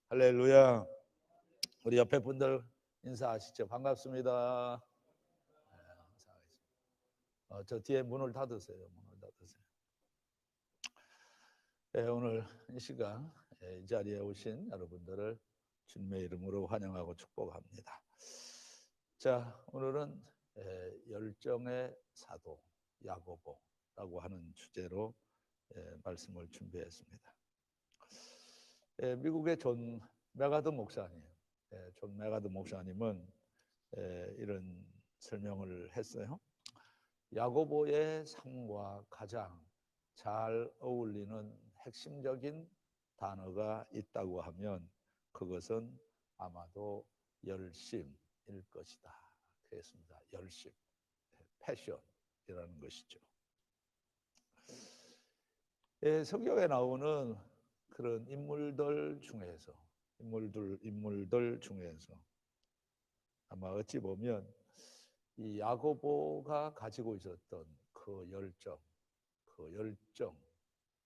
할렐루야. 우리 옆에 분들 인사하시죠. 반갑습니다. 저 뒤에 문을 닫으세요. 문을 닫으세요. 오늘 이 시간 이 자리에 오신 여러분들을 주님의 이름으로 환영하고 축복합니다. 자, 오늘은 열정의 사도 야고보라고 하는 주제로 말씀을 준비했습니다. 미국의 존 메가더 목사님, 존 메가더 목사님은 이런 설명을 했어요. 야고보의 삶과 가장 잘 어울리는 핵심적인 단어가 있다고 하면 그것은 아마도 열심일 것이다. 그랬습니다. 열심, 패션이라는 것이죠. 성경에 나오는 그런 인물들 중에서 아마 어찌 보면 이 야고보가 가지고 있었던 그 열정,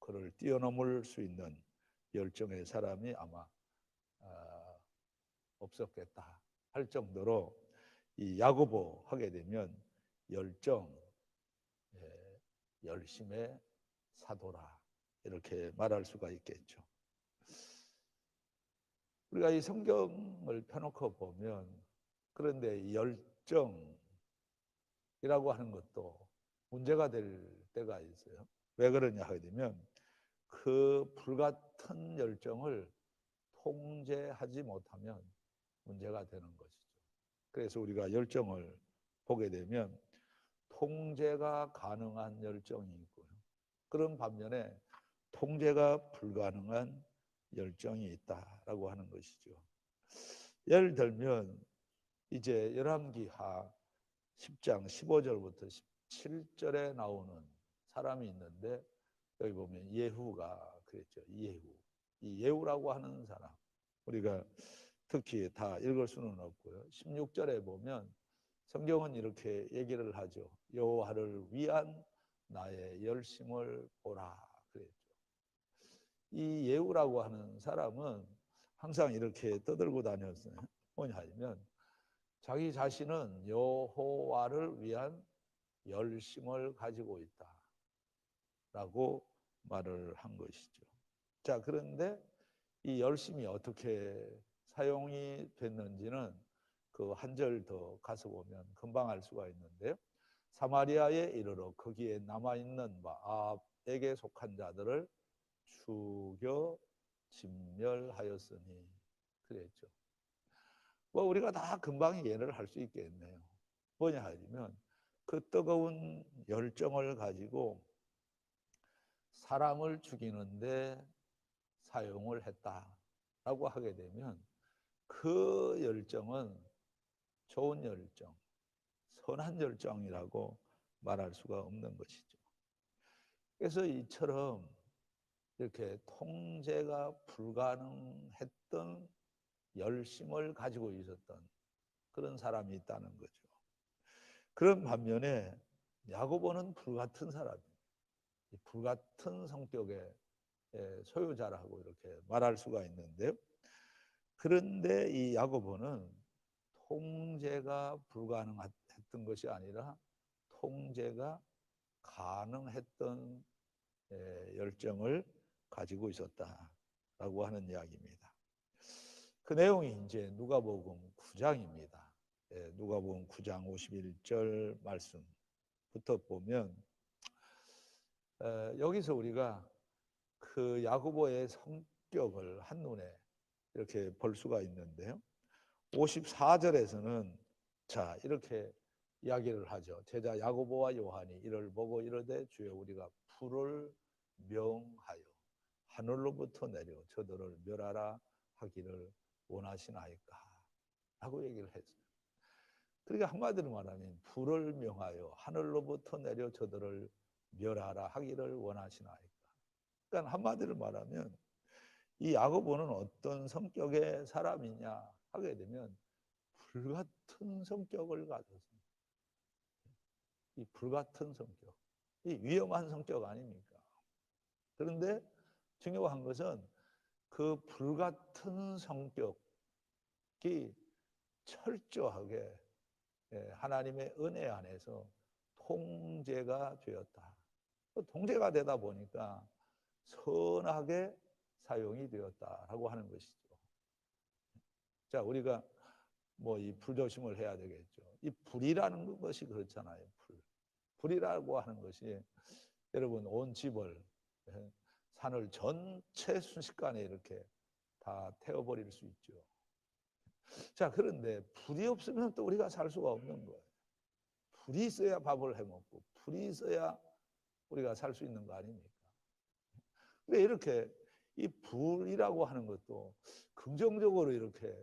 그를 뛰어넘을 수 있는 열정의 사람이 아마 없었겠다 할 정도로 이 야고보 하게 되면 열정, 열심의 사도라 이렇게 말할 수가 있겠죠. 우리가 이 성경을 펴놓고 보면 그런데 열정이라고 하는 것도 문제가 될 때가 있어요. 왜 그러냐 하게 되면 그 불같은 열정을 통제하지 못하면 문제가 되는 것이죠. 그래서 우리가 열정을 보게 되면 통제가 가능한 열정이 있고요. 그런 반면에 통제가 불가능한 열정이 있다라고 하는 것이죠. 예를 들면 이제 열왕기하 10장 15절부터 17절에 나오는 사람이 있는데 여기 보면 예후가 그랬죠. 이 예후라고 하는 사람 우리가 특히 다 읽을 수는 없고요. 16절에 보면 성경은 이렇게 얘기를 하죠. 여호와를 위한 나의 열심을 보라 그랬죠. 이 예후라고 하는 사람은 항상 이렇게 떠들고 다녔어요. 뭐냐 하면 자기 자신은 여호와를 위한 열심을 가지고 있다라고 말을 한 것이죠. 자, 그런데 이 열심이 어떻게 사용이 됐는지는 그 한 절 더 가서 보면 금방 알 수가 있는데요. 사마리아에 이르러 거기에 남아있는 아합에게 속한 자들을 죽여 진멸하였으니 그랬죠. 뭐 우리가 다 금방 이해를 할 수 있겠네요. 뭐냐 하면 그 뜨거운 열정을 가지고 사람을 죽이는데 사용을 했다라고 하게 되면 그 열정은 좋은 열정, 선한 열정이라고 말할 수가 없는 것이죠. 그래서 이처럼 이렇게 통제가 불가능했던 열심을 가지고 있었던 그런 사람이 있다는 거죠. 그런 반면에 야고보는 불같은 사람이에요. 불같은 성격의 소유자라고 이렇게 말할 수가 있는데요. 그런데 이 야고보는 통제가 불가능했던 것이 아니라 통제가 가능했던 열정을 가지고 있었다라고 하는 이야기입니다. 그 내용이 이제 누가복음 9장입니다. 누가복음 9장 51절 말씀부터 보면 여기서 우리가 그 야고보의 성격을 한눈에 이렇게 볼 수가 있는데요. 54절에서는 자 이렇게 이야기를 하죠. 제자 야고보와 요한이 이를 보고 이르되 주여 우리가 불을 명하여 하늘로부터 내려 저들을 멸하라 하기를 원하시나이까 라고 얘기를 했어요. 그러니까 한마디로 말하면 불을 명하여 하늘로부터 내려 저들을 멸하라 하기를 원하시나이까. 그러니까 한마디로 말하면 이 야고보는 어떤 성격의 사람이냐 하게 되면 불같은 성격을 가졌습니다. 이 불같은 성격, 이 위험한 성격 아닙니까? 그런데 중요한 것은 그 불같은 성격이 철저하게 하나님의 은혜 안에서 통제가 되었다. 통제가 되다 보니까 선하게 사용이 되었다라고 하는 것이죠. 자, 우리가 뭐 이 불조심을 해야 되겠죠. 이 불이라는 것이 그렇잖아요. 불이라고 하는 것이 여러분 온 집을, 산을 전체 순식간에 이렇게 다 태워버릴 수 있죠. 자, 그런데 불이 없으면 또 우리가 살 수가 없는 거예요. 불이 있어야 밥을 해먹고 불이 있어야 우리가 살 수 있는 거 아닙니까? 근데 이렇게 이 불이라고 하는 것도 긍정적으로 이렇게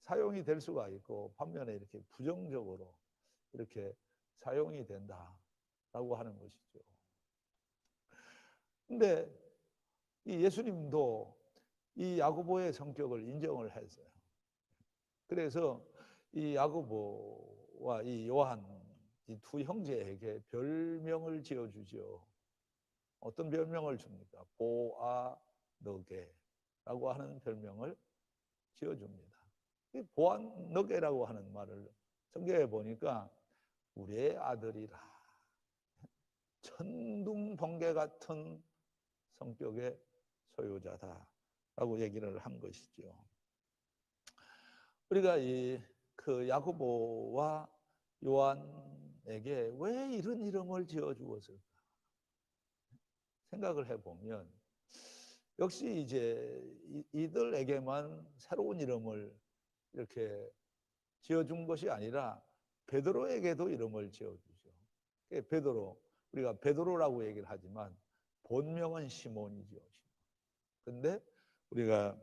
사용이 될 수가 있고 반면에 이렇게 부정적으로 이렇게 사용이 된다라고 하는 것이죠. 근데 이 예수님도 이 야고보의 성격을 인정을 했어요. 그래서 이 야고보와 이 요한 이 두 형제에게 별명을 지어주죠. 어떤 별명을 줍니까? 보아너게라고 하는 별명을 지어줍니다. 보아너게라고 하는 말을 성경에 보니까 우리의 아들이라, 천둥번개 같은 성격의 소유자다라고 얘기를 한 것이죠. 우리가 그 야고보와 요한에게 왜 이런 이름을 지어주었을까 생각을 해보면 역시 이제 이들에게만 새로운 이름을 이렇게 지어준 것이 아니라 베드로에게도 이름을 지어주죠. 베드로, 우리가 베드로라고 얘기를 하지만 본명은 시몬이죠. 근데 우리가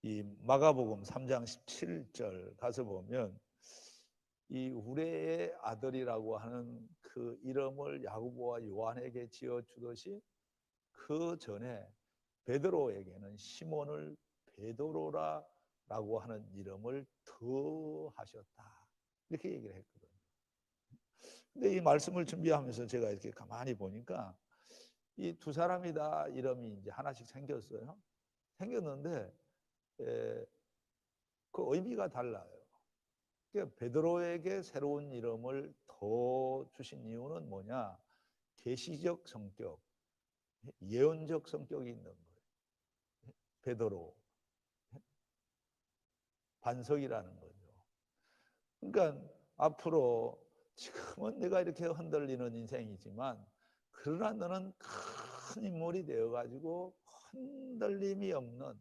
이 마가복음 3장 17절 가서 보면 이 우레의 아들이라고 하는 그 이름을 야고보와 요한에게 지어주듯이 그 전에 베드로에게는 시몬을 베드로라고 하는 이름을 더하셨다. 이렇게 얘기를 했거든요. 근데 이 말씀을 준비하면서 제가 이렇게 가만히 보니까 이 두 사람이 다 이름이 이제 하나씩 생겼어요. 생겼는데 그 의미가 달라요. 그러니까 베드로에게 새로운 이름을 더 주신 이유는 뭐냐? 계시적 성격, 예언적 성격이 있는 거예요. 베드로, 반석이라는 거죠. 그러니까 앞으로 지금은 내가 이렇게 흔들리는 인생이지만 그러나 너는 큰 인물이 되어가지고 흔들림이 없는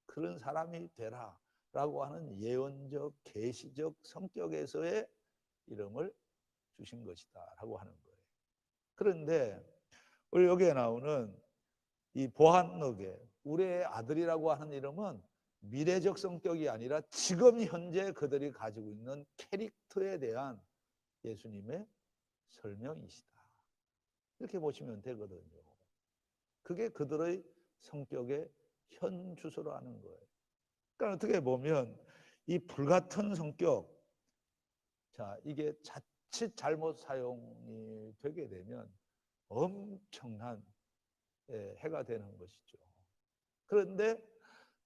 그런 사람이 되라 라고 하는 예언적, 계시적 성격에서의 이름을 주신 것이다 라고 하는 거예요. 그런데 우리 여기에 나오는 이 보아너게, 우리의 아들이라고 하는 이름은 미래적 성격이 아니라 지금 현재 그들이 가지고 있는 캐릭터에 대한 예수님의 설명이시다. 이렇게 보시면 되거든요. 그게 그들의 성격의 현 주소라는 거예요. 그러니까 어떻게 보면 이 불같은 성격, 자, 이게 자칫 잘못 사용이 되게 되면 엄청난 해가 되는 것이죠. 그런데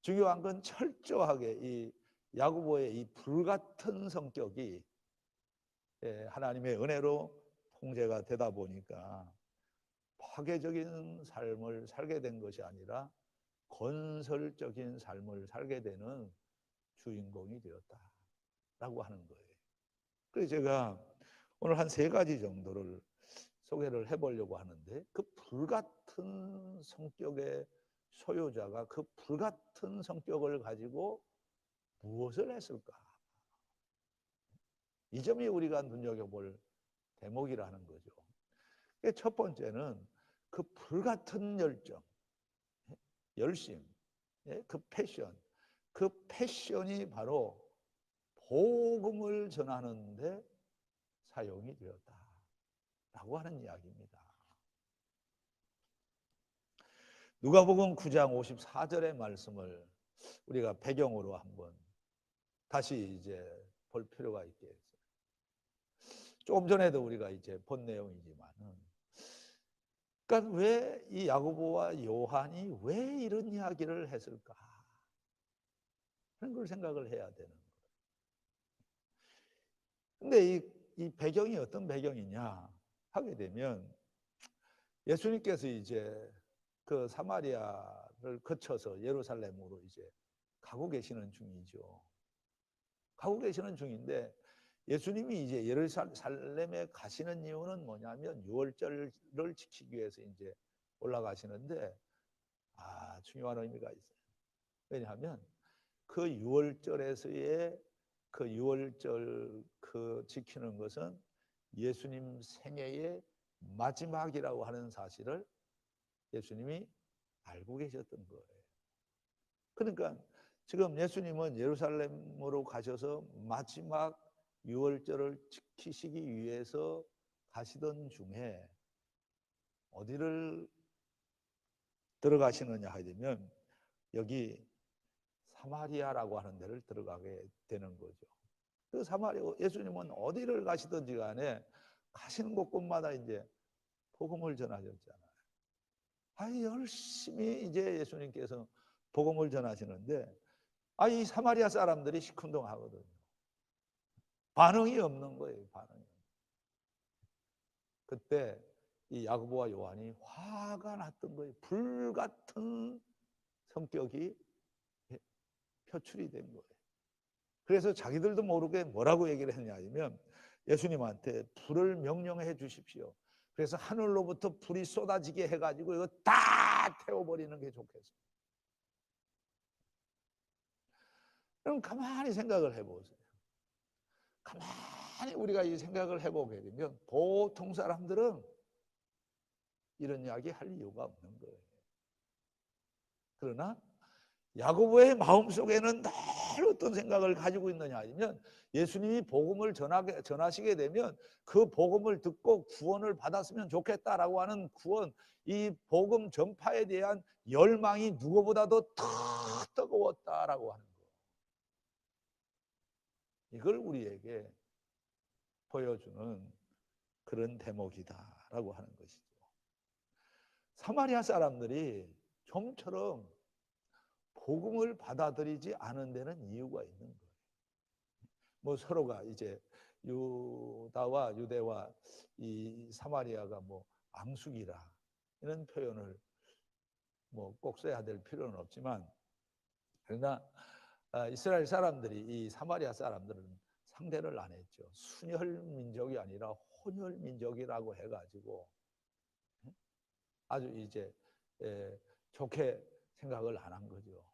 중요한 건 철저하게 이 야고보의 이 불같은 성격이 하나님의 은혜로 통제가 되다 보니까 파괴적인 삶을 살게 된 것이 아니라 건설적인 삶을 살게 되는 주인공이 되었다라고 하는 거예요. 그래서 제가 오늘 한 3가지 정도를 소개를 해보려고 하는데 그 불같은 성격의 소유자가 그 불같은 성격을 가지고 무엇을 했을까? 이 점이 우리가 눈여겨볼 대목이라는 거죠. 첫 번째는 그 불같은 열정, 열심, 그 패션이 바로 복음을 전하는데 사용이 되었다라고 하는 이야기입니다. 누가복음 9장 54절의 말씀을 우리가 배경으로 한번 다시 이제 볼 필요가 있겠어요. 조금 전에도 우리가 이제 본 내용이지만은, 그러니까 왜 이 야고보와 요한이 왜 이런 이야기를 했을까? 하는 걸 생각을 해야 되는 거예요. 근데 이 배경이 어떤 배경이냐 하게 되면 예수님께서 이제 그 사마리아를 거쳐서 예루살렘으로 이제 가고 계시는 중이죠. 가고 계시는 중인데 예수님이 이제 예루살렘에 가시는 이유는 뭐냐면 유월절을 지키기 위해서 이제 올라가시는데 중요한 의미가 있어요. 왜냐하면 그 유월절에서의 그 유월절 그 지키는 것은 예수님 생애의 마지막이라고 하는 사실을 예수님이 알고 계셨던 거예요. 그러니까 지금 예수님은 예루살렘으로 가셔서 마지막 유월절을 지키시기 위해서 가시던 중에 어디를 들어가시느냐 하면 여기 사마리아라고 하는 데를 들어가게 되는 거죠. 그 사마리아 예수님은 어디를 가시든지 간에 가시는 곳곳마다 이제 복음을 전하셨잖아요. 열심히 이제 예수님께서 복음을 전하시는데 이 사마리아 사람들이 시큰둥하거든요. 반응이 없는 거예요. 반응이. 그때 이 야고보와 요한이 화가 났던 거예요. 불같은 성격이 표출이 된 거예요. 그래서 자기들도 모르게 뭐라고 얘기를 했냐면 예수님한테 불을 명령해 주십시오. 그래서 하늘로부터 불이 쏟아지게 해가지고 이거 다 태워버리는 게 좋겠어요. 그럼 가만히 생각을 해보세요. 가만히 우리가 이 생각을 해보게 되면 보통 사람들은 이런 이야기 할 이유가 없는 거예요. 그러나 야고보의 마음속에는 늘 어떤 생각을 가지고 있느냐 하면 예수님이 복음을 전하시게 되면 그 복음을 듣고 구원을 받았으면 좋겠다라고 하는 구원, 이 복음 전파에 대한 열망이 누구보다도 더 뜨거웠다라고 하는 거예요. 이걸 우리에게 보여주는 그런 대목이다라고 하는 것이죠. 사마리아 사람들이 좀처럼 복음을 받아들이지 않은 데는 이유가 있는 거예요. 뭐 서로가 이제 유다와 유대와 이 사마리아가 뭐 앙숙이라 이런 표현을 뭐 꼭 써야 될 필요는 없지만, 그러나 이스라엘 사람들이 이 사마리아 사람들은 상대를 안 했죠. 순혈 민족이 아니라 혼혈 민족이라고 해가지고 아주 이제 좋게 생각을 안 한 거죠.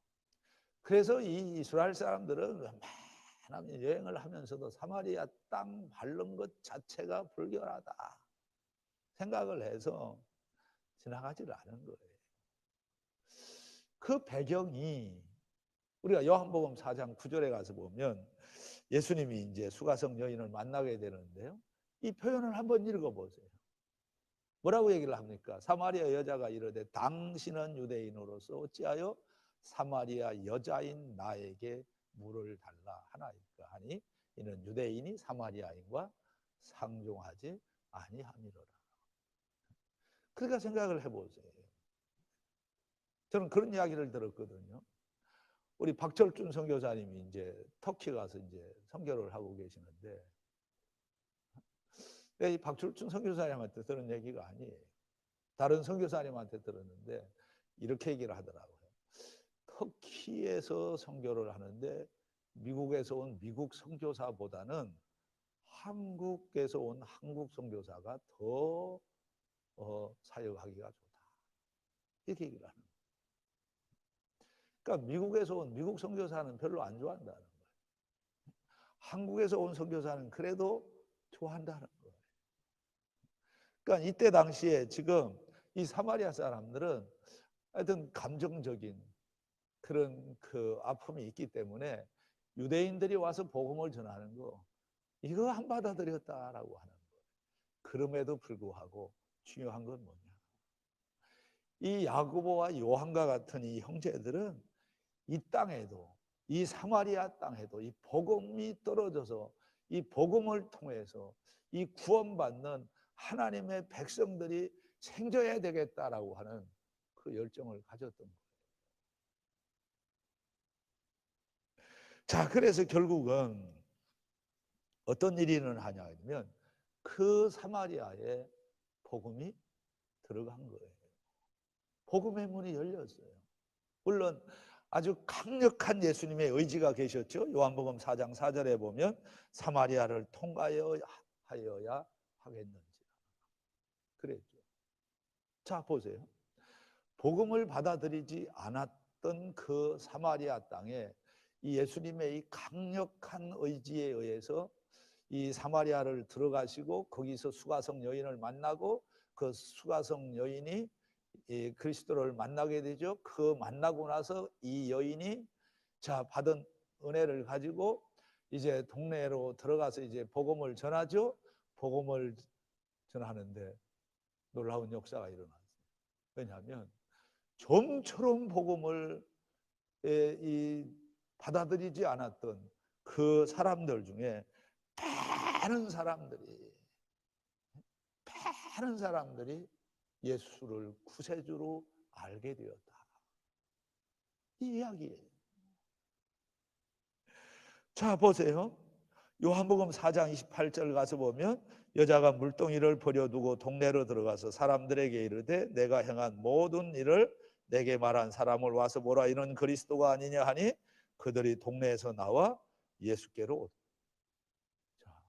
그래서 이 이스라엘 사람들은 웬만하면 여행을 하면서도 사마리아 땅 밟는 것 자체가 불결하다 생각을 해서 지나가지를 않은 거예요. 그 배경이 우리가 요한복음 4장 9절에 가서 보면 예수님이 이제 수가성 여인을 만나게 되는데요. 이 표현을 한번 읽어보세요. 뭐라고 얘기를 합니까? 사마리아 여자가 이르되 당신은 유대인으로서 어찌하여 사마리아 여자인 나에게 물을 달라 하나이까 하니 이는 유대인이 사마리아인과 상종하지 아니함이로라. 그러니까 생각을 해보세요. 저는 그런 이야기를 들었거든요. 우리 박철준 선교사님이 이제 터키 가서 이제 선교를 하고 계시는데, 이 박철준 선교사님한테 들은 얘기가 아니에요. 다른 선교사님한테 들었는데 이렇게 얘기를 하더라고요. 터키에서 선교를 하는데 미국에서 온 미국 선교사보다는 한국에서 온 한국 선교사가 더 사역하기가 좋다. 이렇게 얘기를 하는 거예요. 그러니까 미국에서 온 미국 선교사는 별로 안 좋아한다는 거예요. 한국에서 온 선교사는 그래도 좋아한다는 거예요. 그러니까 이때 당시에 지금 이 사마리아 사람들은 하여튼 감정적인 그런 그 아픔이 있기 때문에 유대인들이 와서 복음을 전하는 거 이거 안 받아들였다라고 하는 거예요. 그럼에도 불구하고 중요한 건 뭐냐? 이 야고보와 요한과 같은 이 형제들은 이 땅에도 이 사마리아 땅에도 이 복음이 떨어져서 이 복음을 통해서 이 구원받는 하나님의 백성들이 생겨야 되겠다라고 하는 그 열정을 가졌던 거예요. 자, 그래서 결국은 어떤 일이 일어나냐 하면 그 사마리아에 복음이 들어간 거예요. 복음의 문이 열렸어요. 물론 아주 강력한 예수님의 의지가 계셨죠. 요한복음 4장 4절에 보면 사마리아를 통과하여야 하겠는지 그랬죠. 자, 보세요. 복음을 받아들이지 않았던 그 사마리아 땅에 이 예수님의 이 강력한 의지에 의해서 이 사마리아를 들어가시고 거기서 수가성 여인을 만나고 그 수가성 여인이 그리스도를 만나게 되죠. 그 만나고 나서 이 여인이 자 받은 은혜를 가지고 이제 동네로 들어가서 이제 복음을 전하죠. 복음을 전하는데 놀라운 역사가 일어났어요. 왜냐하면 좀처럼 복음을 받아들이지 않았던 그 사람들 중에 많은 사람들이 예수를 구세주로 알게 되었다. 이 이야기예요. 자, 보세요. 요한복음 4장 28절 가서 보면 여자가 물동이를 버려두고 동네로 들어가서 사람들에게 이르되 내가 행한 모든 일을 내게 말한 사람을 와서 보라. 이는 그리스도가 아니냐 하니 그들이 동네에서 나와 예수께로 오더라.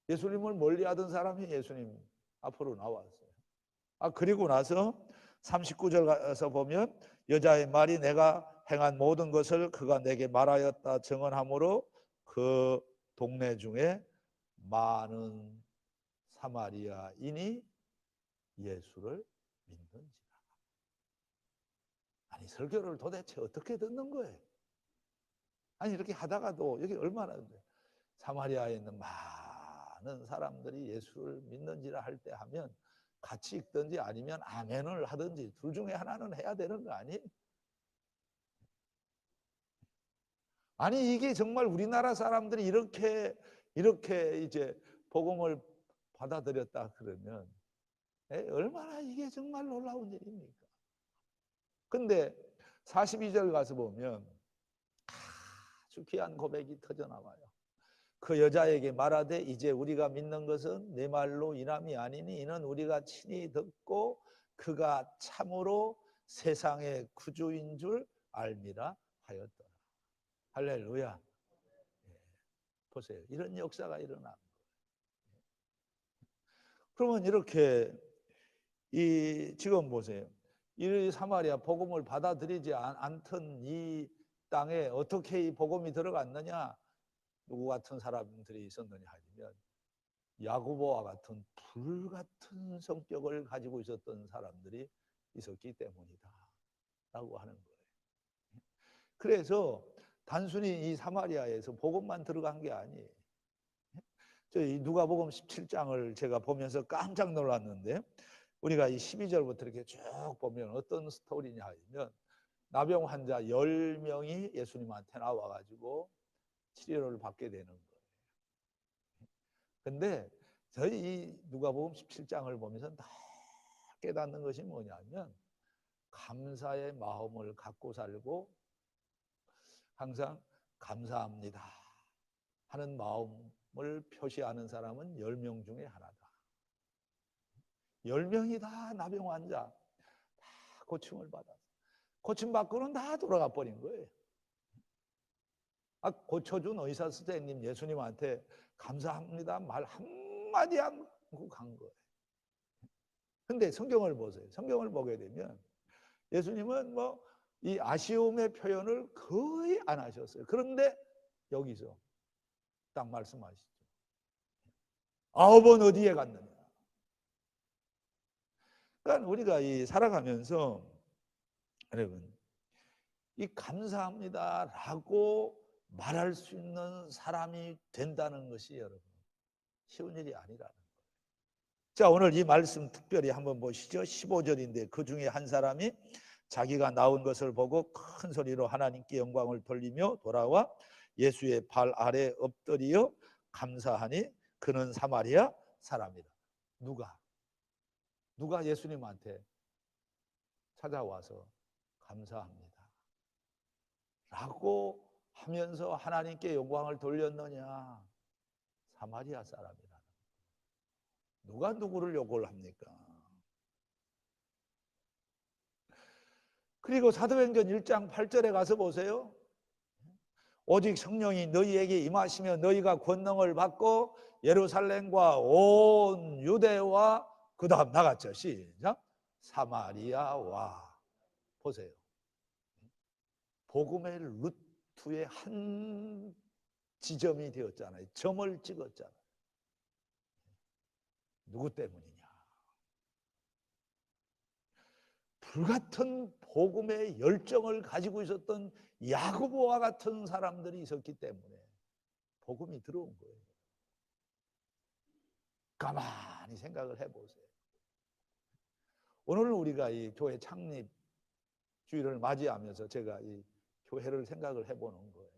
예수님을 멀리하던 사람이 예수님 앞으로 나왔어요. 그리고 나서 39절 가서 보면 여자의 말이 내가 행한 모든 것을 그가 내게 말하였다 증언하므로 그 동네 중에 많은 사마리아인이 예수를 믿는지라. 아니, 설교를 도대체 어떻게 듣는 거예요? 아니, 이렇게 하다가도 여기 얼마나 사마리아에 있는 많은 사람들이 예수를 믿는지라 할 때 하면 같이 읽든지 아니면 아멘을 하든지 둘 중에 하나는 해야 되는 거 아니에요? 아니, 이게 정말 우리나라 사람들이 이렇게 이제 복음을 받아들였다 그러면 얼마나 이게 정말 놀라운 일입니까? 근데 42절 가서 보면 아주 귀한 고백이 터져나와요. 그 여자에게 말하되 이제 우리가 믿는 것은 내 말로 인함이 아니니 이는 우리가 친히 듣고 그가 참으로 세상의 구주인 줄 알미라 하였더라. 할렐루야. 보세요. 이런 역사가 일어난 거예요. 그러면 이렇게 지금 보세요. 이 사마리아 복음을 받아들이지 않던 이 땅에 어떻게 이 복음이 들어갔느냐? 누구 같은 사람들이 있었느냐 하면 야고보와 같은 불같은 성격을 가지고 있었던 사람들이 있었기 때문이다 라고 하는 거예요. 그래서 단순히 이 사마리아에서 복음만 들어간 게 아니에요. 저희 누가복음 17장을 제가 보면서 깜짝 놀랐는데 우리가 이 12절부터 이렇게 쭉 보면 어떤 스토리냐 하면 나병 환자 10명이 예수님한테 나와가지고 치료를 받게 되는 거예요. 근데 저희 이 누가복음 17장을 보면서 다 깨닫는 것이 뭐냐면 감사의 마음을 갖고 살고 항상 감사합니다 하는 마음을 표시하는 사람은 10명 중에 하나다. 10명이 다 나병 환자 다 고침을 받았어. 고침받고는 다 돌아가 버린 거예요. 고쳐준 의사 선생님 예수님한테 감사합니다 말 한마디 안 하고 간 거예요. 근데 성경을 보세요. 성경을 보게 되면 예수님은 이 아쉬움의 표현을 거의 안 하셨어요. 그런데 여기서 딱 말씀하시죠. 아홉은 어디에 갔느냐. 그러니까 우리가 살아가면서 여러분 이 감사합니다라고 말할 수 있는 사람이 된다는 것이 여러분 쉬운 일이 아니라는 거예요. 자, 오늘 이 말씀 특별히 한번 보시죠. 15절인데 그 중에 한 사람이 자기가 나온 것을 보고 큰 소리로 하나님께 영광을 돌리며 돌아와 예수의 발 아래 엎드려 감사하니 그는 사마리아 사람이다. 누가 예수님한테 찾아와서 감사합니다 라고 하면서 하나님께 영광을 돌렸느냐? 사마리아 사람이라. 누가 누구를 욕을 합니까? 그리고 사도행전 1장 8절에 가서 보세요. 오직 성령이 너희에게 임하시며 너희가 권능을 받고 예루살렘과 온 유대와 그 다음 나갔죠. 시작. 사마리아와. 보세요. 복음의 루트의 한 지점이 되었잖아요. 점을 찍었잖아요. 누구 때문이냐? 불같은 복음의 열정을 가지고 있었던 야고보와 같은 사람들이 있었기 때문에 복음이 들어온 거예요. 가만히 생각을 해보세요. 오늘 우리가 이 교회 창립 주일을 맞이하면서 제가 이 교회를 생각을 해보는 거예요.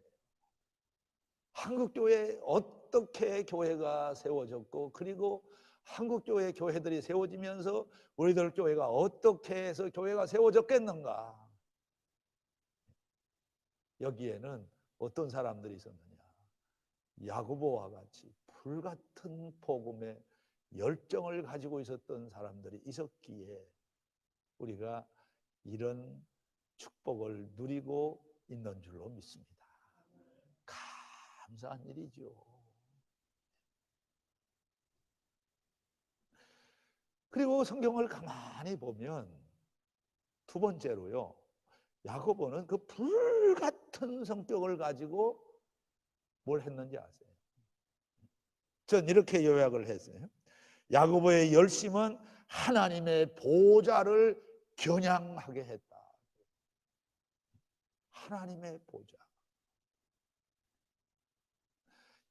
한국교회 어떻게 교회가 세워졌고, 그리고 한국교회 교회들이 세워지면서 우리들 교회가 어떻게 해서 교회가 세워졌겠는가? 여기에는 어떤 사람들이 있었느냐? 야고보와 같이 불같은 복음의 열정을 가지고 있었던 사람들이 있었기에 우리가 이런 축복을 누리고 있는 줄로 믿습니다. 감사한 일이죠. 그리고 성경을 가만히 보면 두 번째로요, 야고보는 그 불같은 성격을 가지고 뭘 했는지 아세요? 전 이렇게 요약을 했어요. 야고보의 열심은 하나님의 보좌를 겨냥하게 했다. 하나님의 보좌.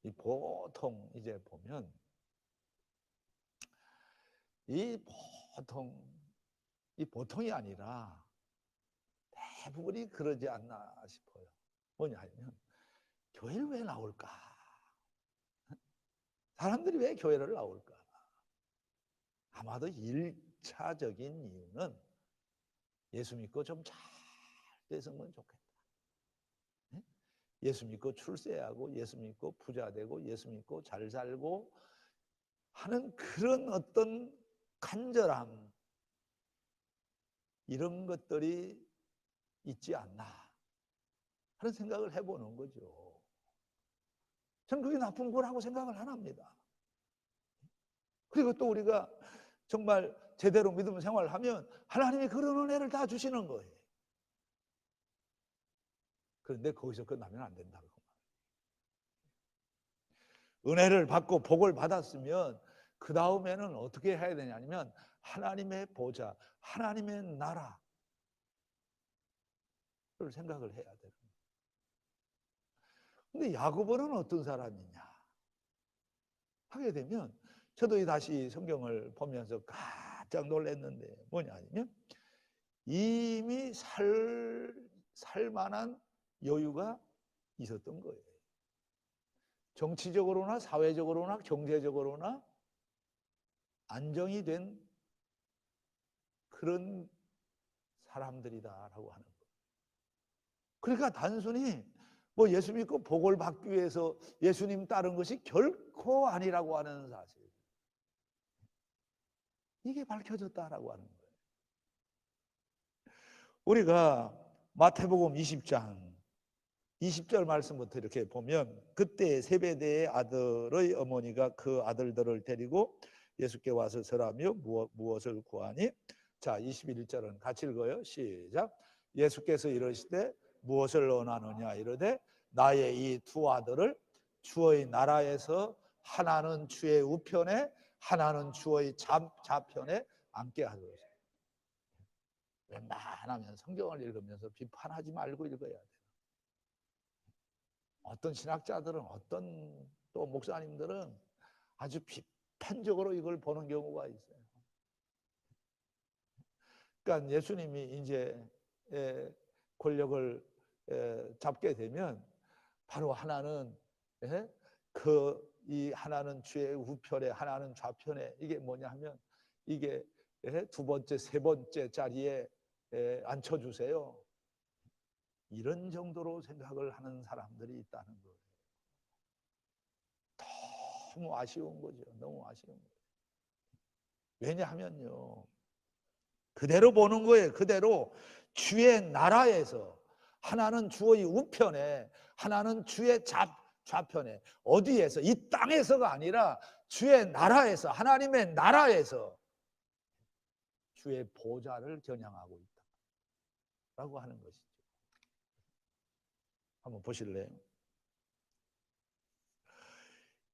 이 보통 이제 보면 이 보통이 아니라 대부분이 그러지 않나 싶어요. 뭐냐 하면 교회를 왜 나올까? 사람들이 왜 교회를 나올까? 아마도 1차적인 이유는 예수 믿고 좀 잘 됐으면 좋겠다. 예수 믿고 출세하고 예수 믿고 부자 되고 예수 믿고 잘 살고 하는 그런 어떤 간절함, 이런 것들이 있지 않나 하는 생각을 해보는 거죠. 저는 그게 나쁜 거라고 생각을 안 합니다. 그리고 또 우리가 정말 제대로 믿음 생활을 하면 하나님이 그런 은혜를 다 주시는 거예요. 그런데 거기서 끝나면 안 된다고. 은혜를 받고 복을 받았으면 그 다음에는 어떻게 해야 되냐면 하나님의 보좌, 하나님의 나라를 생각을 해야 돼요. 근데 야고보는 어떤 사람이냐 하게 되면 저도 다시 성경을 보면서 깜짝 놀랐는데 뭐냐 하면 이미 살 만한 여유가 있었던 거예요. 정치적으로나 사회적으로나 경제적으로나 안정이 된 그런 사람들이다라고 하는 거예요. 그러니까 단순히 뭐 예수 믿고 복을 받기 위해서 예수님 따른 것이 결코 아니라고 하는 사실, 이게 밝혀졌다라고 하는 거예요. 우리가 마태복음 20장 20절 말씀부터 이렇게 보면 그때 세베대의 아들의 어머니가 그 아들들을 데리고 예수께 와서 설하며 무엇을 구하니? 자, 21절은 같이 읽어요. 시작. 예수께서 이르시되 무엇을 원하느냐 이르되 나의 이 두 아들을 주의 나라에서 하나는 주의 우편에 하나는 주의 좌편에 앉게 하소서. 웬만하면 성경을 읽으면서 비판하지 말고 읽어야 돼요. 어떤 신학자들은, 어떤 또 목사님들은 아주 비판적으로 이걸 보는 경우가 있어요. 그러니까 예수님이 이제 권력을 잡게 되면 바로 하나는 이 하나는 주의 우편에 하나는 좌편에, 이게 뭐냐 하면 이게 두 번째 세 번째 자리에 앉혀주세요. 이런 정도로 생각을 하는 사람들이 있다는 거예요. 너무 아쉬운 거죠. 너무 아쉬운 거예요. 왜냐하면요, 그대로 보는 거예요. 그대로 주의 나라에서 하나는 주의 우편에, 하나는 주의 좌편에, 어디에서? 이 땅에서가 아니라 주의 나라에서, 하나님의 나라에서 주의 보좌를 겨냥하고 있다라고 하는 것이죠. 한번 보실래요?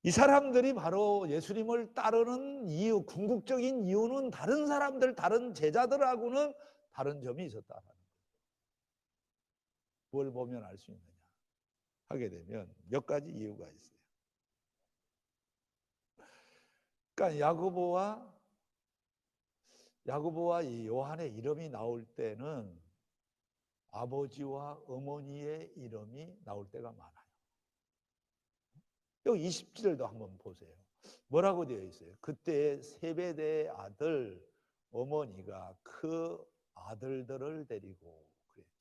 이 사람들이 바로 예수님을 따르는 이유, 궁극적인 이유는 다른 사람들, 다른 제자들하고는 다른 점이 있었다는 거예요. 뭘 보면 알 수 있느냐 하게 되면 몇 가지 이유가 있어요. 그러니까 야고보와 이 요한의 이름이 나올 때는 아버지와 어머니의 이름이 나올 때가 많아요. 여기 20절도 한번 보세요. 뭐라고 되어 있어요? 그때 세베대의 아들 어머니가 그 아들들을 데리고 그랬죠.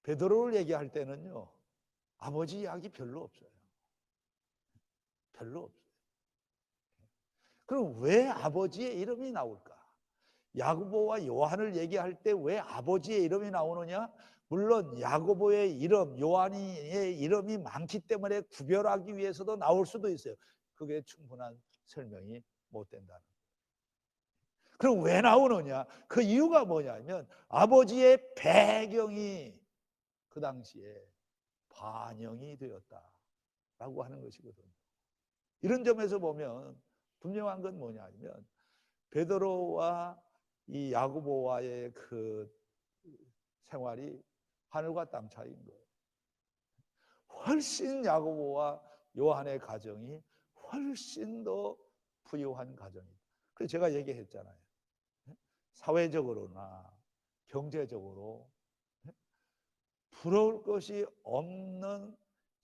베드로를 얘기할 때는요, 아버지 이야기 별로 없어요. 별로 없어요. 그럼 왜 아버지의 이름이 나올까? 야고보와 요한을 얘기할 때 왜 아버지의 이름이 나오느냐? 물론 야고보의 이름, 요한의 이름이 많기 때문에 구별하기 위해서도 나올 수도 있어요. 그게 충분한 설명이 못 된다는 거예요. 그럼 왜 나오느냐? 그 이유가 뭐냐면 아버지의 배경이 그 당시에 반영이 되었다라고 하는 것이거든요. 이런 점에서 보면 분명한 건 뭐냐면 베드로와 이 야고보와의 그 생활이 하늘과 땅 차이인 거예요. 훨씬 야고보와 요한의 가정이 훨씬 더 부유한 가정이다. 그래서 제가 얘기했잖아요. 사회적으로나 경제적으로 부러울 것이 없는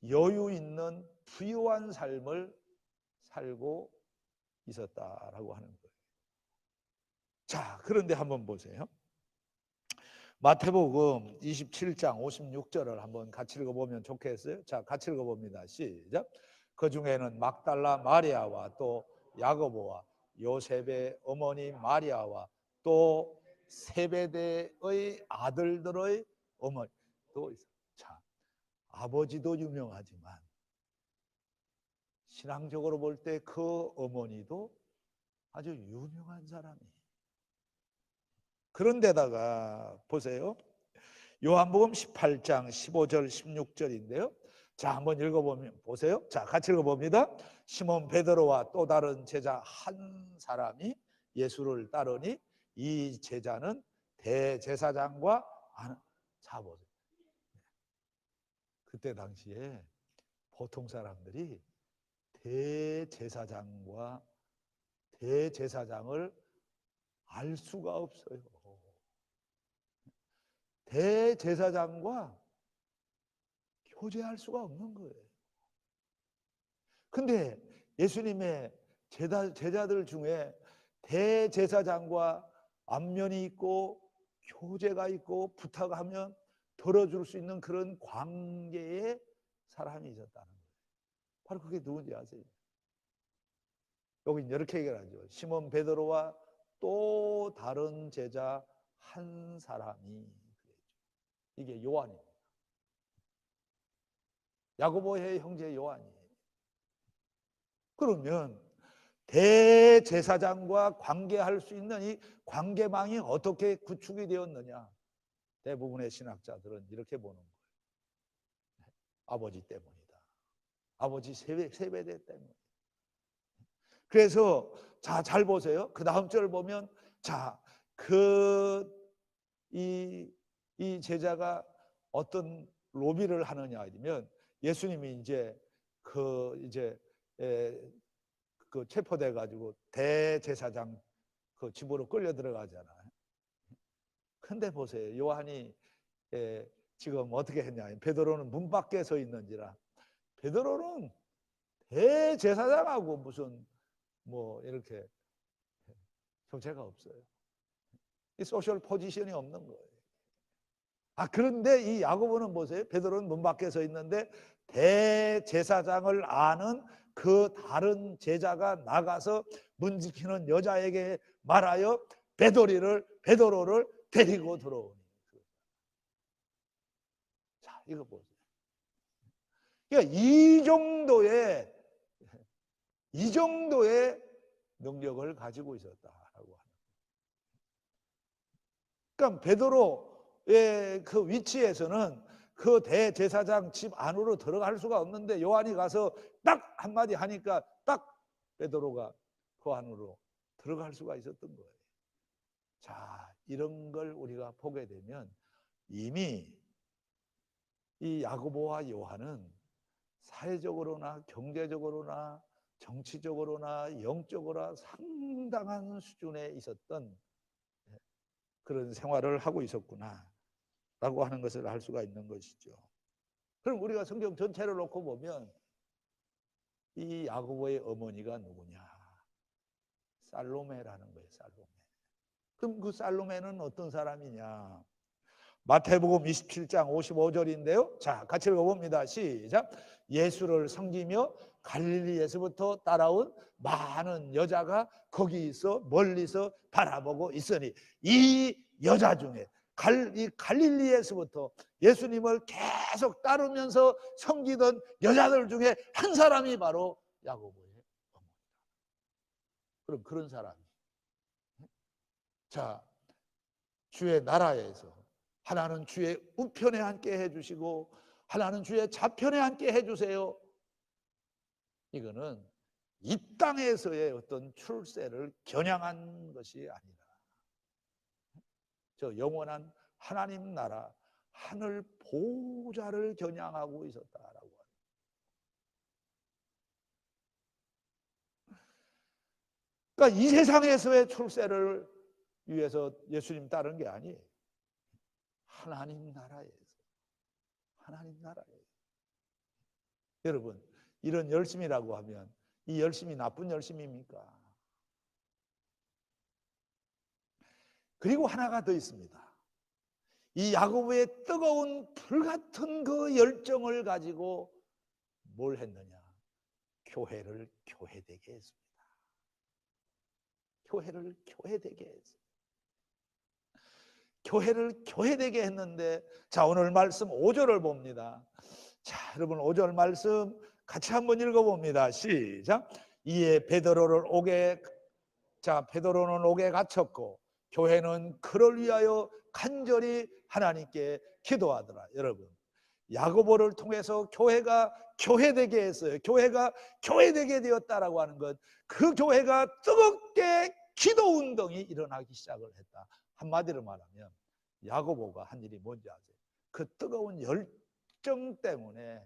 여유 있는 부유한 삶을 살고 있었다라고 하는 거예요. 자, 그런데 한번 보세요. 마태복음 27장 56절을 한번 같이 읽어보면 좋겠어요. 자, 같이 읽어봅니다. 시작. 그 중에는 막달라 마리아와 또 야고보와 요셉의 어머니 마리아와 또 세베대의 아들들의 어머니도 있어요. 자, 아버지도 유명하지만 신앙적으로 볼 때 그 어머니도 아주 유명한 사람이에요. 그런데다가 보세요. 요한복음 18장 15절 16절인데요. 자, 한번 읽어보면 보세요. 자, 같이 읽어봅니다. 시몬 베드로와 또 다른 제자 한 사람이 예수를 따르니 이 제자는 대제사장과 자 보세요. 그때 당시에 보통 사람들이 대제사장과 대제사장을 알 수가 없어요. 대제사장과 교제할 수가 없는 거예요. 근데 예수님의 제자들 중에 대제사장과 안면이 있고 교제가 있고 부탁하면 들어줄 수 있는 그런 관계의 사람이 있었다는 거예요. 바로 그게 누군지 아세요? 여기 이렇게 얘기하죠. 시몬 베드로와 또 다른 제자 한 사람이 그랬죠. 이게 요한입니다. 야고보의 형제 요한이에요. 그러면 대제사장과 관계할 수 있는 이 관계망이 어떻게 구축이 되었느냐? 대부분의 신학자들은 이렇게 보는 거예요. 아버지 때문이다. 아버지 세배대 때문에. 그래서 자, 잘 보세요. 그 다음 절을 보면 자, 이 제자가 어떤 로비를 하느냐 하면 예수님이 이제 그 체포돼 가지고 대제사장 그 집으로 끌려 들어가잖아요. 근데 보세요. 요한이 지금 어떻게 했냐? 베드로는 문 밖에 서 있는지라. 베드로는 대제사장하고 무슨 뭐 이렇게 교제가 없어요. 이 소셜 포지션이 없는 거예요. 그런데 이 야고보는 보세요. 베드로는 문 밖에 서 있는데 대제사장을 아는 그 다른 제자가 나가서 문 지키는 여자에게 말하여 베드로를 데리고 들어오니. 자, 이거 보세요. 그러니까 이 정도의 능력을 가지고 있었다라고 하는. 그러니까 베드로의 그 위치에서는 그 대제사장 집 안으로 들어갈 수가 없는데 요한이 가서 딱 한마디 하니까 딱 베드로가 그 안으로 들어갈 수가 있었던 거예요. 자, 이런 걸 우리가 보게 되면 이미 이 야고보와 요한은 사회적으로나 경제적으로나 정치적으로나 영적으로나 상당한 수준에 있었던 그런 생활을 하고 있었구나 라고 하는 것을 알 수가 있는 것이죠. 그럼 우리가 성경 전체를 놓고 보면 이 야고보의 어머니가 누구냐? 살로메라는 거예요. 살로메. 그럼 그 살로메는 어떤 사람이냐? 마태복음 27장 55절인데요. 자, 같이 읽어봅니다. 시작. 예수를 섬기며 갈릴리에서부터 따라온 많은 여자가 거기서 멀리서 바라보고 있으니 이 여자 중에 이 갈릴리에서부터 예수님을 계속 따르면서 섬기던 여자들 중에 한 사람이 바로 야고보의 어머니다. 그럼 그런 사람이 자, 주의 나라에서 하나는 주의 우편에 함께 해주시고 하나는 주의 좌편에 함께 해주세요. 이거는 이 땅에서의 어떤 출세를 겨냥한 것이 아니라 저 영원한 하나님 나라 하늘 보좌를 겨냥하고 있었다라고 합니다. 그러니까 이 세상에서의 출세를 위해서 예수님 따른 게 아니에요. 하나님 나라에서. 여러분, 이런 열심이라고 하면 이 열심이 나쁜 열심입니까? 그리고 하나가 더 있습니다. 이 야고보의 뜨거운 불같은 그 열정을 가지고 뭘 했느냐? 교회를 교회되게 했습니다. 교회를 교회되게 했습니다. 교회를 교회되게 했는데 자, 오늘 말씀 5절을 봅니다. 자, 여러분 5절 말씀 같이 한번 읽어봅니다. 시작. 이에 베드로는 옥에 갇혔고 교회는 그를 위하여 간절히 하나님께 기도하더라. 여러분, 야고보를 통해서 교회가 교회되게 했어요. 교회가 교회되게 되었다라고 하는 것, 그 교회가 뜨겁게 기도 운동이 일어나기 시작을 했다. 한마디로 말하면 야고보가 한 일이 뭔지 아세요? 그 뜨거운 열정 때문에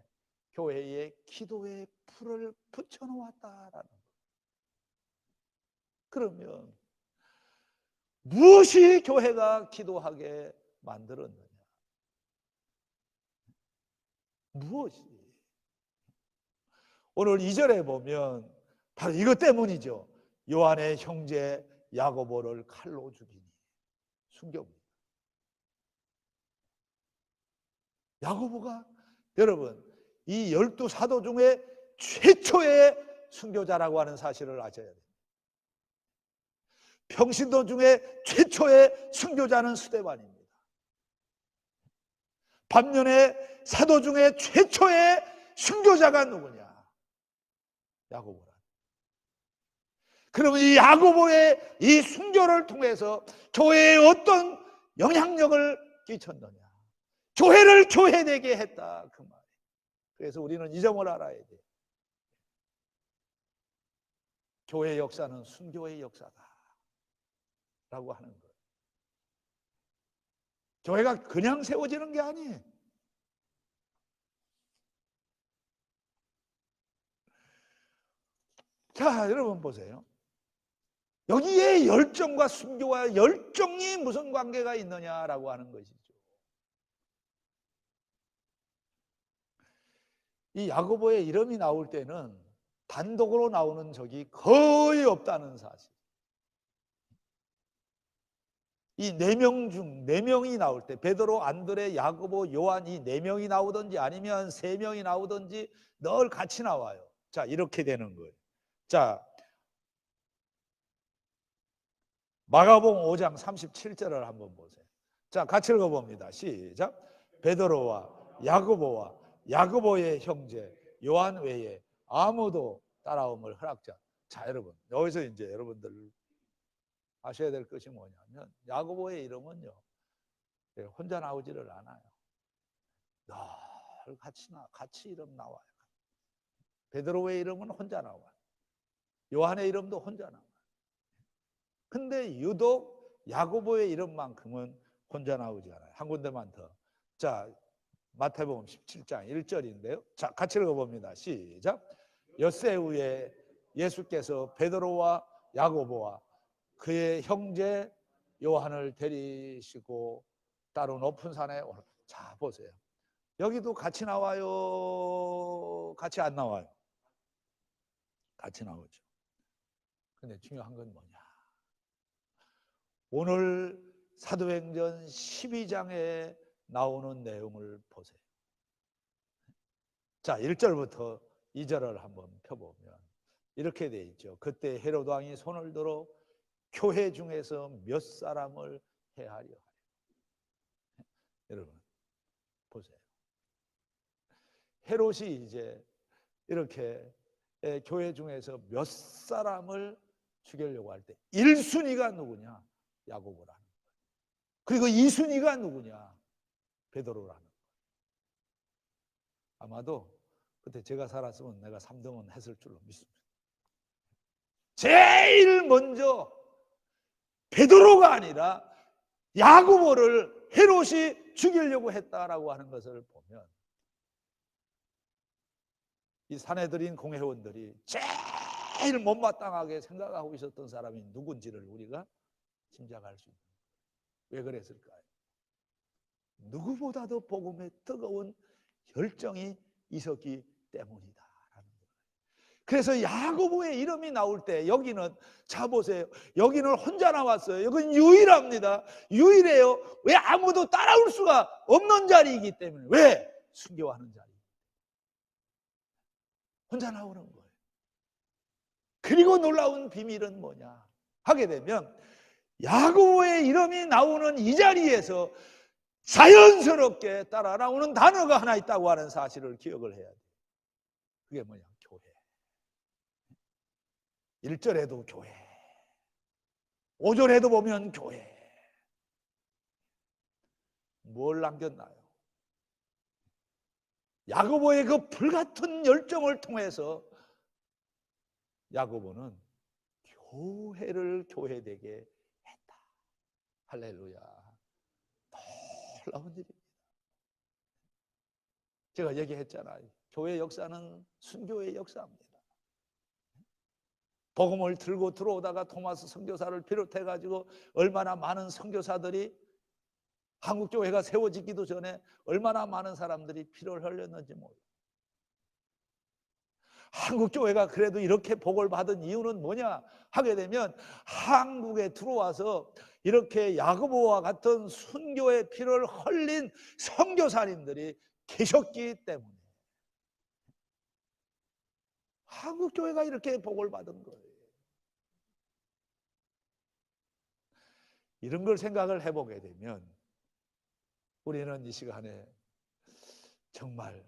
교회에 기도의 불을 붙여놓았다라는 거예요. 그러면 무엇이 교회가 기도하게 만들었느냐? 무엇이? 오늘 2절에 보면 바로 이것 때문이죠. 요한의 형제 야고보를 칼로 죽이니 순교입니다. 야고보가 여러분 이 12사도 중에 최초의 순교자라고 하는 사실을 아셔야 돼요. 평신도 중에 최초의 순교자는 스데반입니다. 반면에 사도 중에 최초의 순교자가 누구냐? 야고보라. 그러면 이 야고보의 이 순교를 통해서 교회에 어떤 영향력을 끼쳤느냐? 교회를 교회되게 했다 그 말이에요. 그래서 우리는 이 점을 알아야 돼요. 교회의 역사는 순교의 역사다 라고 하는 거예요. 교회가 그냥 세워지는 게 아니에요. 자, 여러분 보세요. 여기에 열정과 순교와 열정이 무슨 관계가 있느냐라고 하는 것이죠. 이 야고보의 이름이 나올 때는 단독으로 나오는 적이 거의 없다는 사실. 이 네 명 중 네 명이 나올 때 베드로, 안드레, 야고보, 요한 이 네 명이 나오든지 아니면 세 명이 나오든지 늘 같이 나와요. 자, 이렇게 되는 거예요. 자, 마가복음 5장 37절을 한번 보세요. 자, 같이 읽어봅니다. 시작. 베드로와 야고보와 야고보의 형제 요한 외에 아무도 따라옴을 허락자. 자, 여러분, 여기서 이제 여러분들 아셔야 될 것이 뭐냐면 야고보의 이름은요, 혼자 나오지를 않아요. 늘 같이 이름 나와요. 베드로의 이름은 혼자 나와요. 요한의 이름도 혼자 나와요. 근데 유독 야고보의 이름만큼은 혼자 나오지 않아요. 한 군데만 더. 자, 마태복음 17장 1절인데요. 자, 같이 읽어봅니다. 시작. 엿새 후에 예수께서 베드로와 야고보와 그의 형제 요한을 데리시고 따로 높은 산에 오르. 자, 보세요. 여기도 같이 나와요? 같이 안 나와요? 같이 나오죠. 근데 중요한 건 뭐냐? 오늘 사도행전 12장에 나오는 내용을 보세요. 자, 1절부터 2절을 한번 펴보면 이렇게 돼 있죠. 그때 헤롯 왕이 손을 들어 교회 중에서 몇 사람을 해하려 하려. 여러분 보세요. 헤롯이 이제 이렇게 교회 중에서 몇 사람을 죽이려고 할 때 1순위가 누구냐? 야고보라는 거예요. 그리고 2순위가 누구냐? 베드로라는 거예요. 아마도 그때 제가 살았으면 내가 3등은 했을 줄로 믿습니다. 제일 먼저 베드로가 아니라 야고보를 헤롯이 죽이려고 했다라고 하는 것을 보면 이 산헤드린 공회원들이 제일 못마땅하게 생각하고 있었던 사람이 누군지를 우리가 짐작할 수 있는 거예요. 왜 그랬을까요? 누구보다도 복음에 뜨거운 열정이 있었기 때문이다. 그래서 야고보의 이름이 나올 때 여기는, 자 보세요, 여기는 혼자 나왔어요. 여기는 유일합니다. 유일해요. 왜? 아무도 따라올 수가 없는 자리이기 때문에. 왜? 순교하는 자리. 혼자 나오는 거예요. 그리고 놀라운 비밀은 뭐냐 하게 되면 야고보의 이름이 나오는 이 자리에서 자연스럽게 따라 나오는 단어가 하나 있다고 하는 사실을 기억을 해야 돼요. 그게 뭐냐? 교회. 1절에도 교회, 5절에도 보면 교회. 뭘 남겼나요? 야고보의 그 불같은 열정을 통해서 야고보는 교회를 교회되게 했다. 할렐루야. 놀라운 일입니다. 제가 얘기했잖아요. 교회 역사는 순교의 역사입니다. 복음을 들고 들어오다가 토마스 선교사를 비롯해가지고 얼마나 많은 선교사들이, 한국교회가 세워지기도 전에 얼마나 많은 사람들이 피를 흘렸는지 몰라요. 한국교회가 그래도 이렇게 복을 받은 이유는 뭐냐 하게 되면 한국에 들어와서 이렇게 야고보와 같은 순교의 피를 흘린 선교사님들이 계셨기 때문에 한국교회가 이렇게 복을 받은 거예요. 이런 걸 생각을 해보게 되면 우리는 이 시간에 정말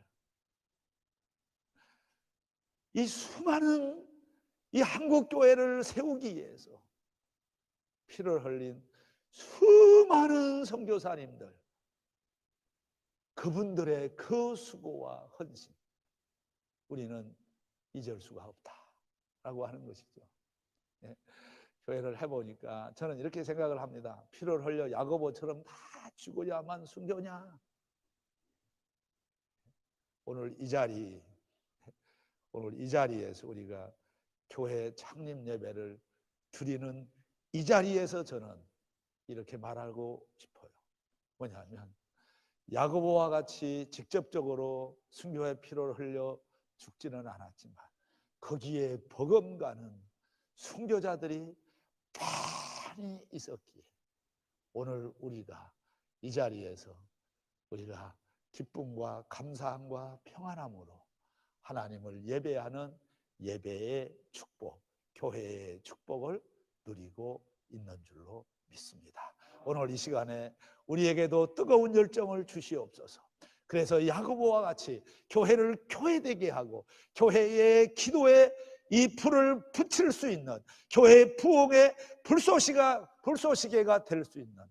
이 수많은 이 한국교회를 세우기 위해서 피를 흘린 수많은 선교사님들, 그분들의 그 수고와 헌신, 우리는 잊을 수가 없다라고 하는 것이죠. 예. 교회를 해보니까 저는 이렇게 생각을 합니다. 피를 흘려 야고보처럼 다 죽어야만 순교냐? 오늘 이 자리에서 우리가 교회 창립 예배를 드리는 이 자리에서 저는 이렇게 말하고 싶어요. 뭐냐면 야고보와 같이 직접적으로 순교의 피를 흘려 죽지는 않았지만 거기에 버금가는 순교자들이 많이 있었기에 오늘 우리가 이 자리에서 우리가 기쁨과 감사함과 평안함으로 하나님을 예배하는 예배의 축복, 교회의 축복을 누리고 있는 줄로 믿습니다. 오늘 이 시간에 우리에게도 뜨거운 열정을 주시옵소서. 그래서 야고보와 같이 교회를 교회되게 하고 교회의 기도에 이 불을 붙일 수 있는, 교회의 부흥의 불쏘시개가 될 수 있는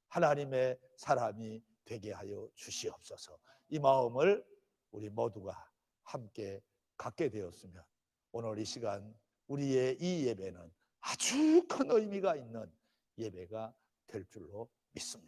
하나님의 사람이 되게 하여 주시옵소서. 이 마음을 우리 모두가 함께 갖게 되었으면 오늘 이 시간 우리의 이 예배는 아주 큰 의미가 있는 예배가 될 줄로 믿습니다.